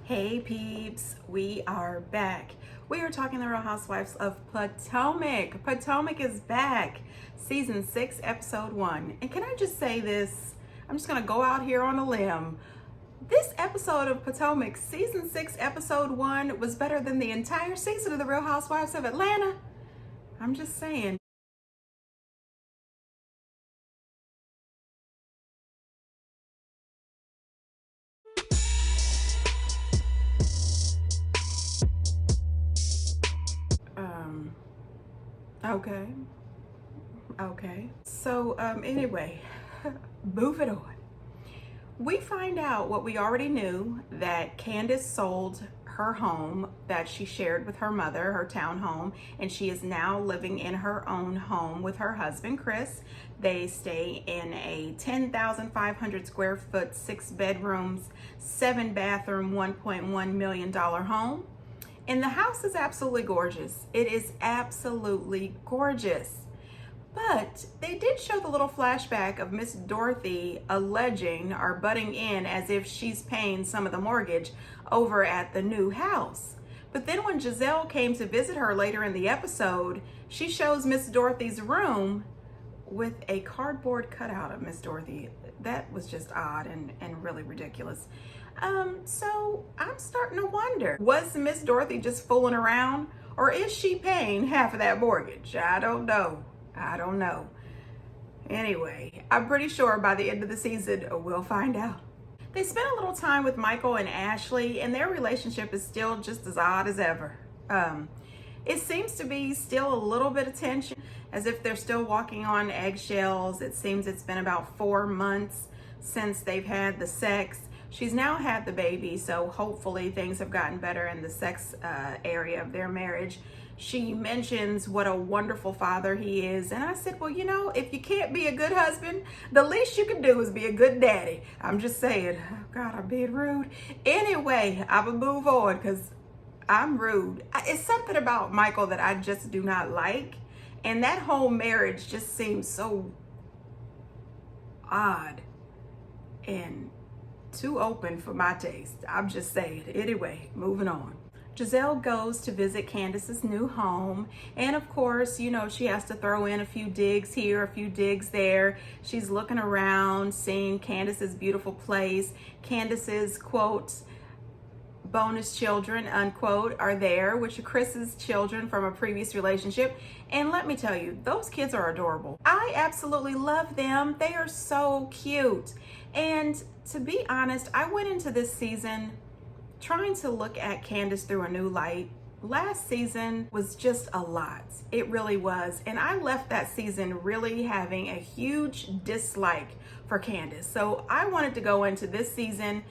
Hey peeps, we are back. We are talking the Real Housewives of Potomac. Potomac is back, season 6, episode 1. And can I just say this? I'm just gonna go out here on a limb. This episode of Potomac, season 6, episode 1, was better than the entire season of the Real Housewives of Atlanta. I'm just saying. Okay. So, anyway, move it on. We find out what we already knew, that Candace sold her home that she shared with her mother, her townhome, and she is now living in her own home with her husband, Chris. They stay in a 10,500 square foot, 6 bedrooms, 7 bathroom, $1.1 million home. And the house is absolutely gorgeous. It is absolutely gorgeous. But they did show the little flashback of Miss Dorothy alleging or butting in as if she's paying some of the mortgage over at the new house. But then when Giselle came to visit her later in the episode, she shows Miss Dorothy's room with a cardboard cutout of Miss Dorothy. That was just odd and really ridiculous. So I'm starting to wonder, was Miss Dorothy just fooling around, or is she paying half of that mortgage? I don't know. Anyway, I'm pretty sure by the end of the season, we'll find out. They spent a little time with Michael and Ashley, and their relationship is still just as odd as ever. It seems to be still a little bit of tension, as if they're still walking on eggshells. It seems it's been about 4 months since they've had the sex. She's now had the baby, so hopefully things have gotten better in the sex area of their marriage. She mentions what a wonderful father he is. And I said, well, you know, if you can't be a good husband, the least you can do is be a good daddy. I'm just saying. Oh, God, I'm being rude. Anyway, I'm going to move on because I'm rude. It's something about Michael that I just do not like. And that whole marriage just seems so odd and too open for my taste. I'm just saying. Anyway, moving on. Giselle goes to visit Candace's new home, and of course, you know, she has to throw in a few digs here, a few digs there. She's looking around, seeing Candace's beautiful place. Candace's, quote, bonus children, unquote, are there, which are Chris's children from a previous relationship. And let me tell you, those kids are adorable. I absolutely love them. They are so cute. And to be honest, I went into this season trying to look at Candace through a new light. Last season was just a lot. It really was. And I left that season really having a huge dislike for Candace. So I wanted to go into this season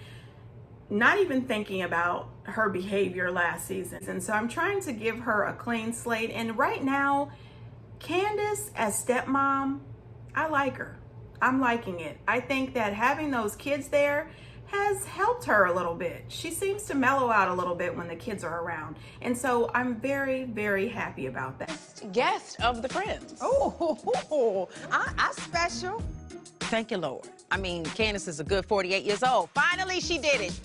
not even thinking about her behavior last season. And so I'm trying to give her a clean slate. And right now, Candace as stepmom, I like her. I'm liking it. I think that having those kids there has helped her a little bit. She seems to mellow out a little bit when the kids are around. And so I'm very, very happy about that. Guest of the Friends. Oh, I special. Thank you, Lord. I mean, Candace is a good 48 years old. Finally, she did it.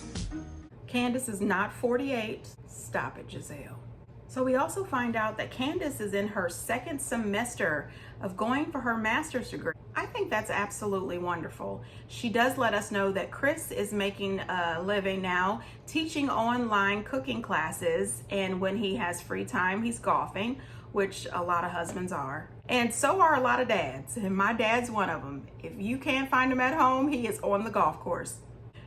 Candace is not 48. Stop it, Giselle. So we also find out that Candace is in her 2nd semester of going for her master's degree. I think that's absolutely wonderful. She does let us know that Chris is making a living now teaching online cooking classes, and when he has free time, he's golfing, which a lot of husbands are. And so are a lot of dads, and my dad's one of them. If you can't find him at home, he is on the golf course.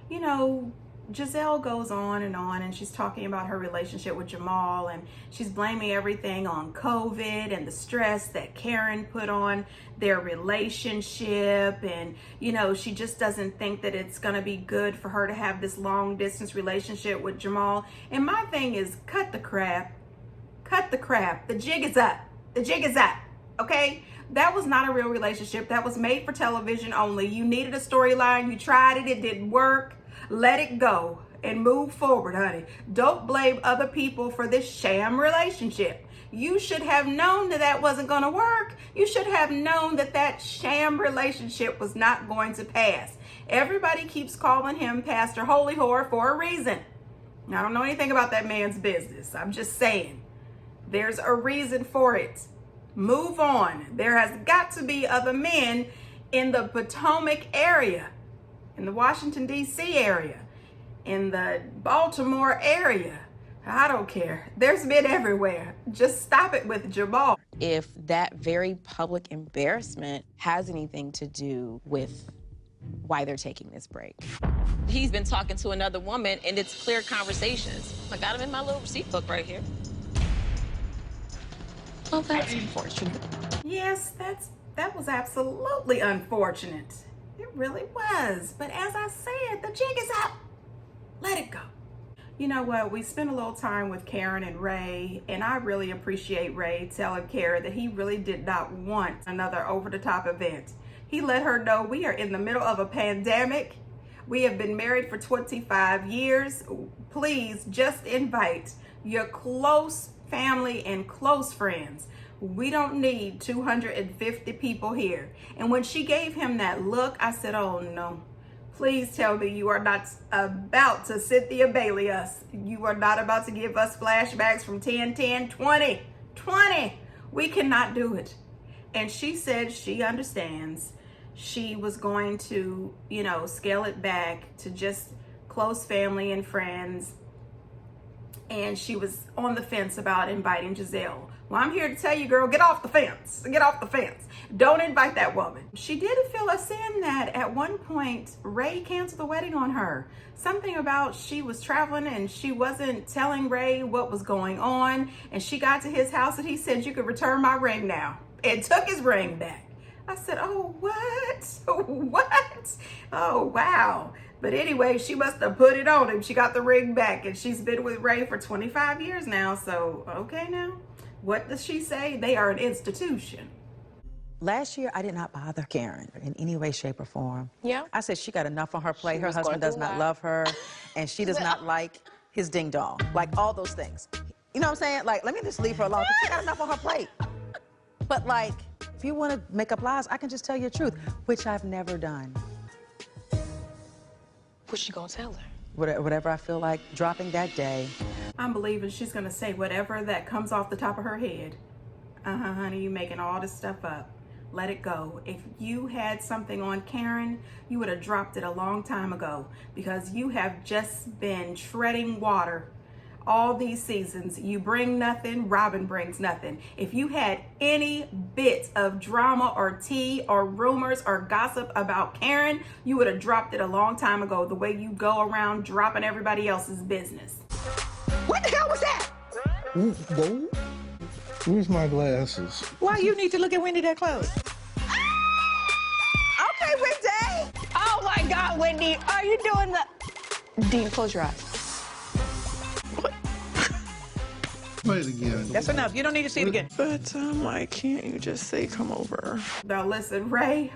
You know, Giselle goes on, and she's talking about her relationship with Jamal, and she's blaming everything on COVID and the stress that Karen put on their relationship. And, you know, she just doesn't think that it's going to be good for her to have this long distance relationship with Jamal. And my thing is, cut the crap. The jig is up. Okay? That was not a real relationship. That was made for television only. You needed a storyline. You tried it. It didn't work. Let it go and move forward, honey. Don't blame other people for this sham relationship. You should have known that that wasn't going to work. You should have known that that sham relationship was not going to pass. Everybody keeps calling him Pastor Holy Whore for a reason. I don't know anything about that man's business. I'm just saying, there's a reason for it. Move on. There has got to be other men in the Potomac area, in the Washington, D.C. area, in the Baltimore area. I don't care. There's men everywhere. Just stop it with Jamal. If that very public embarrassment has anything to do with why they're taking this break. He's been talking to another woman, and it's clear conversations. I got him in my little receipt book right here. Well, that's unfortunate. Yes, that was absolutely unfortunate. It really was. But as I said, the jig is up. Let it go. You know what? We spent a little time with Karen and Ray, and I really appreciate Ray telling Karen that he really did not want another over-the-top event. He let her know we are in the middle of a pandemic. We have been married for 25 years. Please just invite your close family and close friends. We don't need 250 people here. And when she gave him that look, I said, oh no. Please tell me you are not about to Cynthia Bailey us. You are not about to give us flashbacks from 10, 10, 20, 20. We cannot do it. And she said she understands. She was going to, scale it back to just close family and friends. And she was on the fence about inviting Giselle. Well, I'm here to tell you, girl, get off the fence. Get off the fence. Don't invite that woman. She did fill us in that at one point, Ray canceled the wedding on her. Something about she was traveling and she wasn't telling Ray what was going on. And she got to his house and he said, you could return my ring now. And took his ring back. I said, oh, what? What? Oh, wow. But anyway, she must have put it on him. She got the ring back and she's been with Ray for 25 years now. So, okay now. What does she say? They are an institution. Last year, I did not bother Karen in any way, shape, or form. Yeah. I said she got enough on her plate. She Her was husband going does through not a lot. love her, and she does not like his ding dong. Like all those things. You know what I'm saying? Like, let me just leave her alone. 'Cause she got enough on her plate. But like, if you want to make up lies, I can just tell you the truth, which I've never done. What's she gonna tell her? Whatever I feel like dropping that day. I'm believing she's going to say whatever that comes off the top of her head. Honey, you making all this stuff up. Let it go. If you had something on Karen, you would have dropped it a long time ago because you have just been treading water all these seasons. You bring nothing, Robin brings nothing. If you had any bit of drama or tea or rumors or gossip about Karen, you would have dropped it a long time ago, the way you go around dropping everybody else's business. What the hell was that? Ooh, whoa. Where's my glasses? Why you need to look at Wendy that close? Okay, Wendy. Oh my God, Wendy, are you doing the... Dean, close your eyes. Play it again. That's enough. You don't need to see it again. But like, can't you just say come over? Now listen, Ray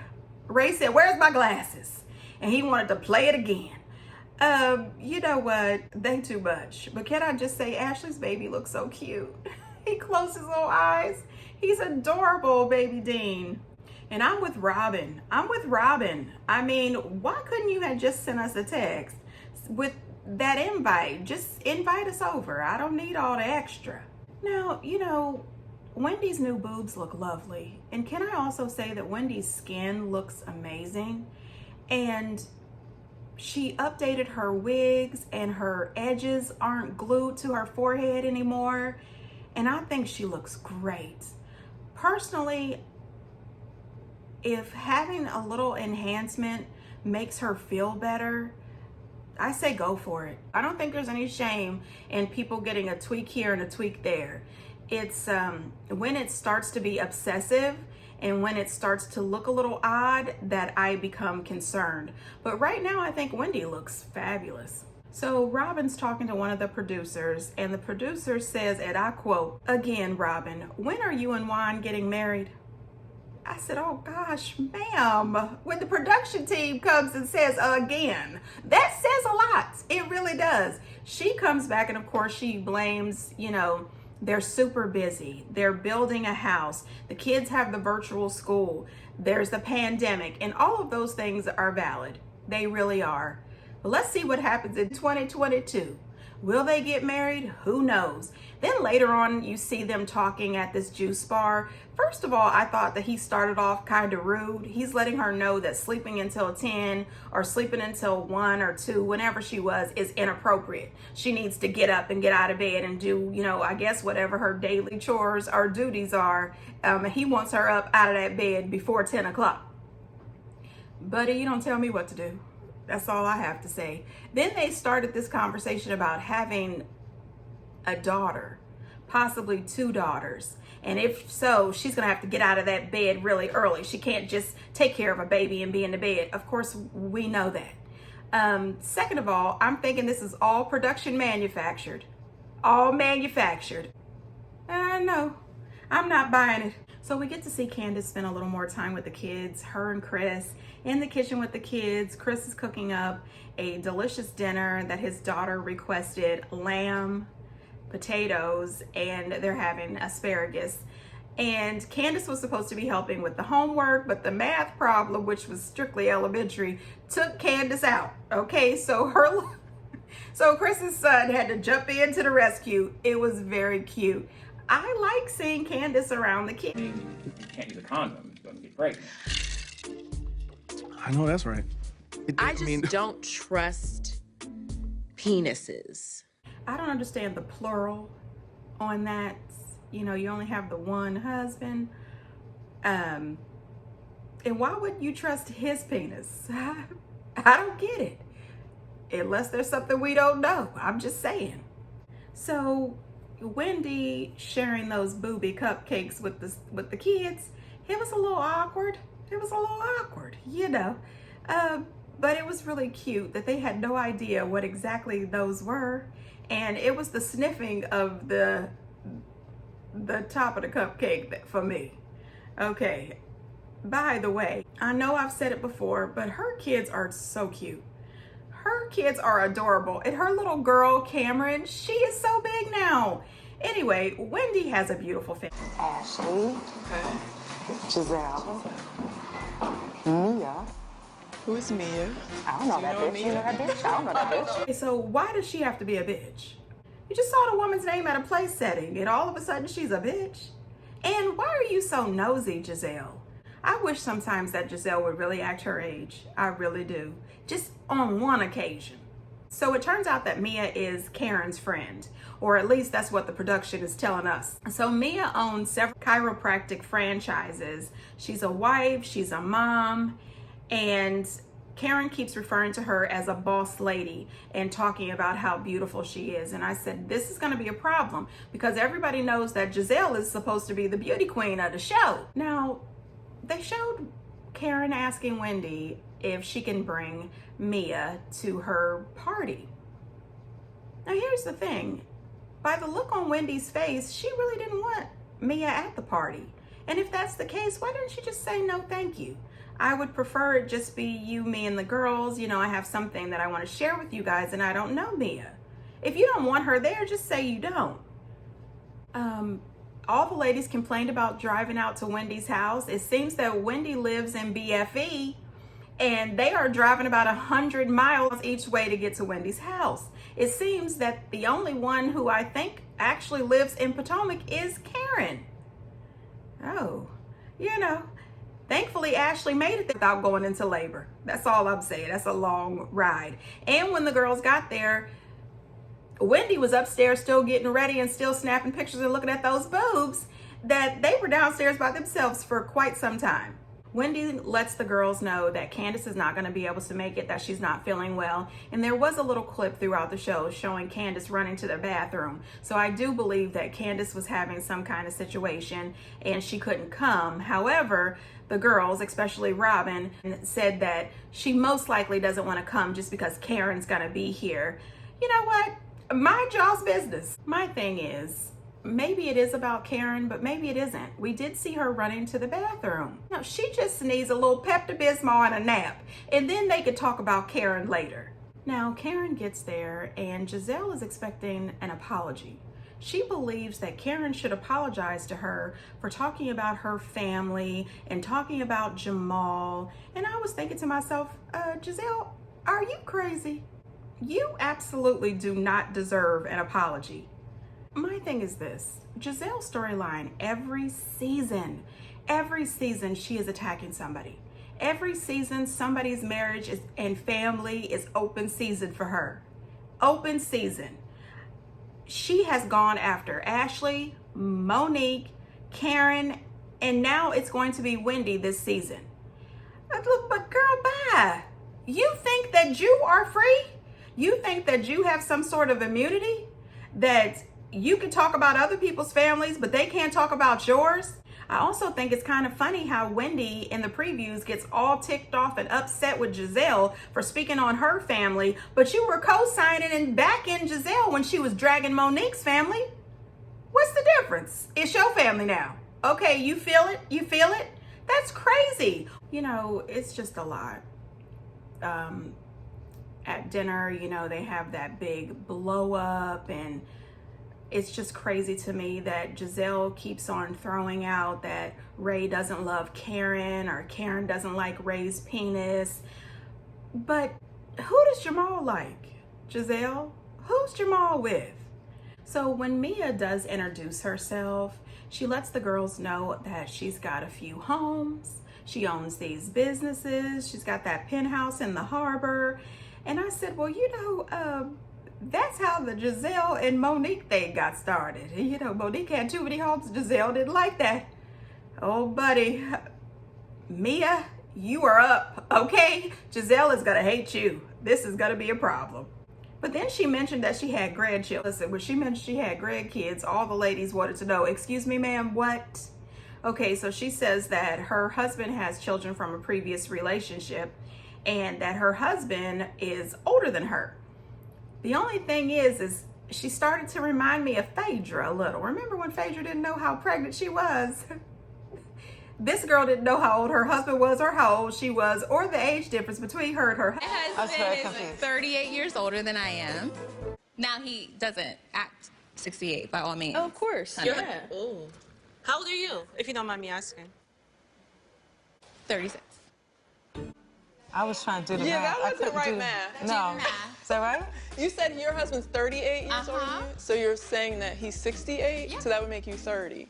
said, where's my glasses? And he wanted to play it again. You know what? They too much. But can I just say, Ashley's baby looks so cute. He closed his little eyes. He's adorable, baby Dean. And I'm with Robin. I mean, why couldn't you have just sent us a text with that invite? Just invite us over. I don't need all the extra. Now, Wendy's new boobs look lovely. And can I also say that Wendy's skin looks amazing? And she updated her wigs and her edges aren't glued to her forehead anymore. And I think she looks great. Personally, if having a little enhancement makes her feel better, I say go for it. I don't think there's any shame in people getting a tweak here and a tweak there. It's when it starts to be obsessive and when it starts to look a little odd that I become concerned. But right now, I think Wendy looks fabulous. So Robin's talking to one of the producers, and the producer says, and I quote, again, Robin, when are you and Juan getting married? I said, oh gosh, ma'am, when the production team comes and says again, that says a lot. It really does. She comes back and of course she blames, they're super busy. They're building a house. The kids have the virtual school. There's the pandemic, and all of those things are valid. They really are. But let's see what happens in 2022. Will they get married? Who knows? Then later on, you see them talking at this juice bar. First of all, I thought that he started off kind of rude. He's letting her know that sleeping until 10 or sleeping until 1 or 2, whenever she was, is inappropriate. She needs to get up and get out of bed and do, I guess whatever her daily chores or duties are. He wants her up out of that bed before 10 o'clock. Buddy, you don't tell me what to do. That's all I have to say. Then they started this conversation about having a daughter, possibly 2 daughters. And if so, she's going to have to get out of that bed really early. She can't just take care of a baby and be in the bed. Of course, we know that. Second of all, I'm thinking this is all production manufactured. All manufactured. No, I'm not buying it. So we get to see Candace spend a little more time with the kids, her and Chris, in the kitchen with the kids. Chris is cooking up a delicious dinner that his daughter requested: lamb, potatoes, and they're having asparagus. And Candace was supposed to be helping with the homework, but the math problem, which was strictly elementary, took Candace out. Okay, so Chris's son had to jump in to the rescue. It was very cute. I like seeing Candace around the kids. You can't use a condom, you're gonna get pregnant. I know that's right. I just don't trust penises. I don't understand the plural on that. You only have the one husband. And why wouldn't you trust his penis? I don't get it. Unless there's something we don't know. I'm just saying. So Wendy sharing those booby cupcakes with the kids, it was a little awkward. But it was really cute that they had no idea what exactly those were. And it was the sniffing of the top of the cupcake for me. Okay, by the way, I know I've said it before, but her kids are so cute. Her kids are adorable. And her little girl, Cameron, she is so big now. Anyway, Wendy has a beautiful family. Ashley, Giselle, Mia. Who's Mia? I don't know that bitch. You know that bitch? I don't know that bitch. Okay, so why does she have to be a bitch? You just saw the woman's name at a play setting and all of a sudden she's a bitch? And why are you so nosy, Giselle? I wish sometimes that Giselle would really act her age. I really do. Just on one occasion. So it turns out that Mia is Karen's friend, or at least that's what the production is telling us. So Mia owns several chiropractic franchises. She's a wife, she's a mom, and Karen keeps referring to her as a boss lady and talking about how beautiful she is. And I said, this is going to be a problem because everybody knows that Giselle is supposed to be the beauty queen of the show. Now, they showed Karen asking Wendy if she can bring Mia to her party. Now, here's the thing. By the look on Wendy's face, she really didn't want Mia at the party. And if that's the case, why didn't she just say no thank you? I would prefer it just be you, me, and the girls. I have something that I want to share with you guys and I don't know Mia. If you don't want her there, just say you don't. All the ladies complained about driving out to Wendy's house. It seems that Wendy lives in BFE and they are driving about 100 miles each way to get to Wendy's house. It seems that the only one who I think actually lives in Potomac is Karen. Oh, thankfully Ashley made it without going into labor. That's all I'm saying. That's a long ride. And when the girls got there, Wendy was upstairs still getting ready and still snapping pictures and looking at those boobs that they were downstairs by themselves for quite some time. Wendy lets the girls know that Candace is not going to be able to make it, that she's not feeling well. And there was a little clip throughout the show showing Candace running to the bathroom. So I do believe that Candace was having some kind of situation and she couldn't come. However, the girls, especially Robin, said that she most likely doesn't want to come just because Karen's going to be here. You know what? Mind y'all's business. My thing is, maybe it is about Karen, but maybe it isn't. We did see her running to the bathroom. No, she just needs a little Pepto-Bismol and a nap, and then they could talk about Karen later. Now, Karen gets there, and Giselle is expecting an apology. She believes that Karen should apologize to her for talking about her family and talking about Jamal. And I was thinking to myself, Giselle, are you crazy? You absolutely do not deserve an apology. My thing is this, Giselle's storyline, every season she is attacking somebody. Every season, somebody's marriage and family is open season for her. Open season. She has gone after Ashley, Monique, Karen, and now it's going to be Wendy this season. But girl, bye. You think that you are free? You think that you have some sort of immunity? That you can talk about other people's families, but they can't talk about yours? I also think it's kind of funny how Wendy in the previews gets all ticked off and upset with Giselle for speaking on her family, but you were co-signing and backing Giselle when she was dragging Monique's family. What's the difference? It's your family now. Okay, you feel it? You feel it? That's crazy. You know, it's just a lot. At dinner, you know, they have that big blow up, and it's just crazy to me that Giselle keeps on throwing out that Ray doesn't love Karen or Karen doesn't like Ray's penis. But who does Jamal like? Giselle? Who's Jamal with? So when Mia does introduce herself, she lets the girls know that she's got a few homes. She owns these businesses. She's got that penthouse in the harbor. And I said, well, you know, that's how the Giselle and Monique thing got started. You know, Monique had too many homes. Giselle didn't like that. Oh, buddy. Mia, you are up, okay? Giselle is going to hate you. This is going to be a problem. But then she mentioned that she had grandchildren. Listen, when she mentioned she had grandkids, all the ladies wanted to know, excuse me, ma'am, what? Okay, so she says that her husband has children from a previous relationship and that her husband is older than her. The only thing is she started to remind me of Phaedra a little. Remember when Phaedra didn't know how pregnant she was? This girl didn't know how old her husband was or how old she was or the age difference between her and her husband. My husband is 38 years older than I am. Now, he doesn't act 68 by all means. Oh, of course. Yeah. Oh. How old are you, if you don't mind me asking? 36. I was trying to do the Yeah, math. that I wasn't couldn't right do- math. No. Is that right? You said your husband's 38 years older than you? So you're saying that he's 68? Yeah. So that would make you 30.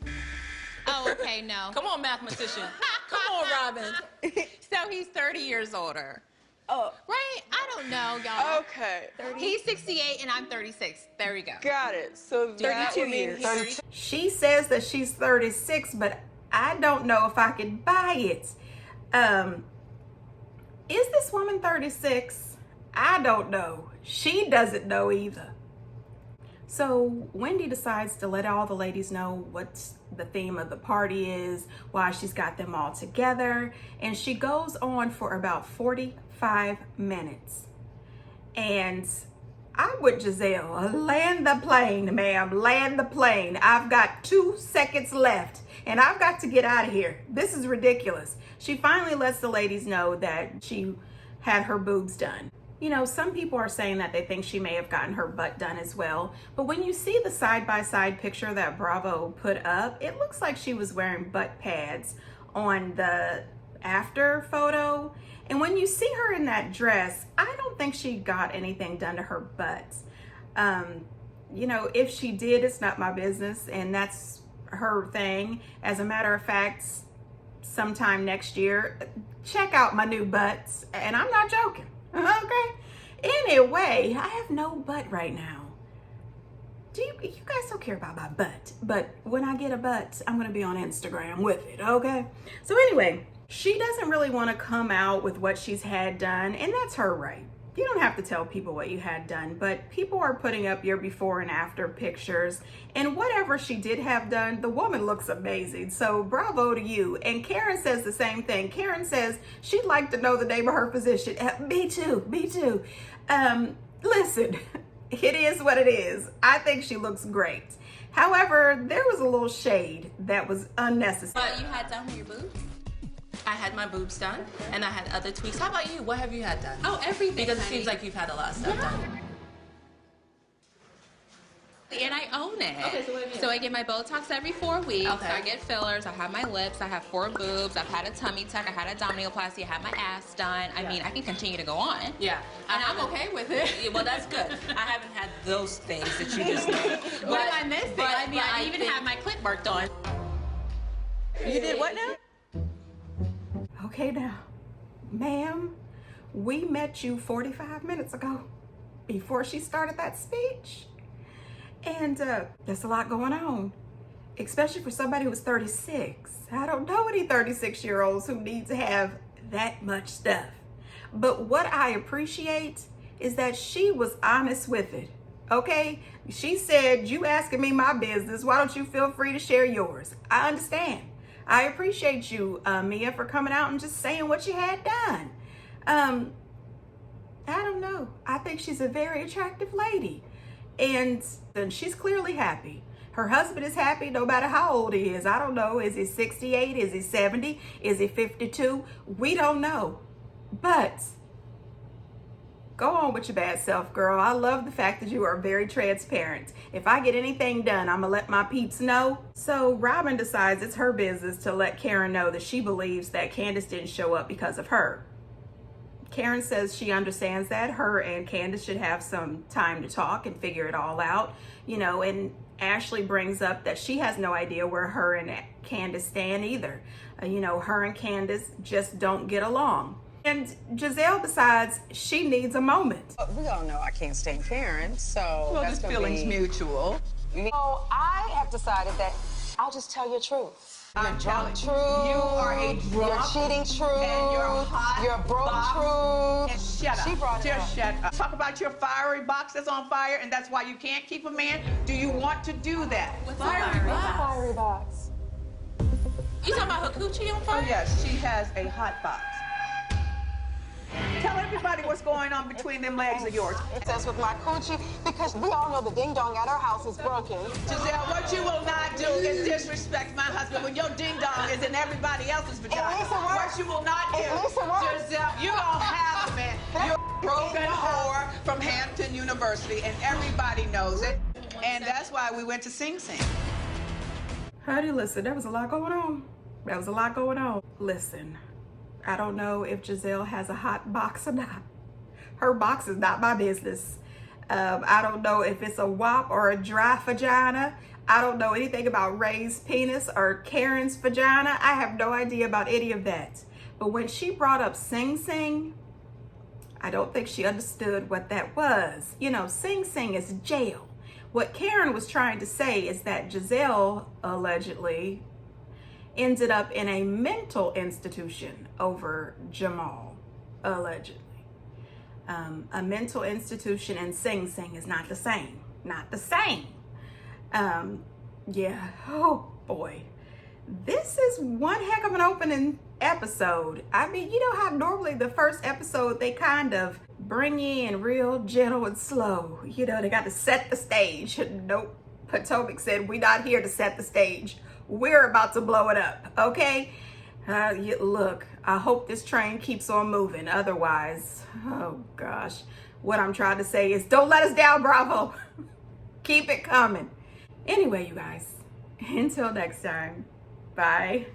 Oh, okay, no. Come on, mathematician. Come on, Robin. So he's 30 years older. Oh, Right? I don't know, y'all. Okay. He's 68 and I'm 36. There we go. Got it. So that 32 would mean years. he's She says that she's 36, but I don't know if I could buy it. Is this woman 36? I don't know. She doesn't know either. So Wendy decides to let all the ladies know what the theme of the party is, why she's got them all together, and she goes on for about 45 minutes. And I'm with Giselle. Land the plane, ma'am. Land the plane. I've got 2 seconds left, and I've got to get out of here. This is ridiculous. She finally lets the ladies know that she had her boobs done. You know, some people are saying that they think she may have gotten her butt done as well. But when you see the side-by-side picture that Bravo put up, it looks like she was wearing butt pads on the after photo. And when you see her in that dress, I don't think she got anything done to her butt. You know, if she did, it's not my business, and that's her thing. As a matter of fact, sometime next year, check out my new butts, and I'm not joking. Okay. Anyway, I have no butt right now. You guys don't care about my butt, but when I get a butt, I'm gonna be on Instagram with it. Okay. So anyway, she doesn't really want to come out with what she's had done, and that's her right. You don't have to tell people what you had done, but people are putting up your before and after pictures, and whatever she did have done, the woman looks amazing. So bravo to you. And Karen says the same thing. Karen says she'd like to know the name of her physician. Me too. Listen, it is what it is. I think she looks great. However, there was a little shade that was unnecessary. But you had done for your boobs? I had my boobs done, and I had other tweaks. How about you? What have you had done? Oh, everything. Because it honey. seems like you've had a lot of stuff done. And I own it. Okay, so what have you So I get my Botox every 4 weeks. Okay. I get fillers. I have my lips. I have 4 boobs. I've had a tummy tuck. I had a abdominoplasty. I had my ass done. I mean, I can continue to go on. Yeah, and I'm okay with it. Well, that's good. I haven't had those things that you just named. What am I missing? But I mean, I even have my clit worked on. You did what now? Okay now, ma'am, we met you 45 minutes ago before she started that speech. And there's a lot going on, especially for somebody who's 36. I don't know any 36-year-olds who need to have that much stuff. But what I appreciate is that she was honest with it, okay? She said, you asking me my business, why don't you feel free to share yours? I understand. I appreciate you, Mia, for coming out and just saying what you had done. I don't know. I think she's a very attractive lady. And she's clearly happy. Her husband is happy no matter how old he is. I don't know. Is he 68? Is he 70? Is he 52? We don't know. But go on with your bad self, girl. I love the fact that you are very transparent. If I get anything done, I'm gonna let my peeps know. So Robin decides it's her business to let Karen know that she believes that Candace didn't show up because of her. Karen says she understands that her and Candace should have some time to talk and figure it all out, you know, and Ashley brings up that she has no idea where her and Candace stand either. You know, her and Candace just don't get along. And Giselle decides she needs a moment. We all know I can't stand Karen, so Well, that's this gonna feeling's be... mutual. So I have decided that I'll just tell you the truth. I'm telling Truth. you, you are a drunk You're cheating truth. and you're hot You're broke box. truth. And shut up. She brought it Just up. shut up. Talk about your fiery box that's on fire, and that's why you can't keep a man. Do you want to do that? Fiery box. You talking about her coochie on Oh fire? yes, she has a hot box. Tell everybody what's going on between them legs of yours. That's with my coochie because we all know the ding dong at our house is broken. Giselle, what you will not do is disrespect my husband when your ding dong is in everybody else's vagina. At least it works. What you will not do, At least it works. Giselle, you don't have a man. You're a broken whore from Hampton University, and everybody knows it. And that's why we went to Sing Sing. Honey, listen, there was a lot going on. There was a lot going on. Listen, I don't know if Giselle has a hot box or not. Her box is not my business. I don't know if it's a WAP or a dry vagina. I don't know anything about Ray's penis or Karen's vagina. I have no idea about any of that. But when she brought up Sing Sing, I don't think she understood what that was. You know, Sing Sing is jail. What Karen was trying to say is that Giselle allegedly ended up in a mental institution over Jamal, allegedly. A mental institution and Sing Sing is not the same. Not the same. Yeah, oh boy. This is one heck of an opening episode. I mean, you know how normally the first episode, they kind of bring you in real gentle and slow. You know, they got to set the stage. Nope. Potomac said, we're not here to set the stage. We're about to blow it up, okay? Look, I hope this train keeps on moving. Otherwise, oh gosh. What I'm trying to say is don't let us down, Bravo. Keep it coming. Anyway, you guys, until next time, bye.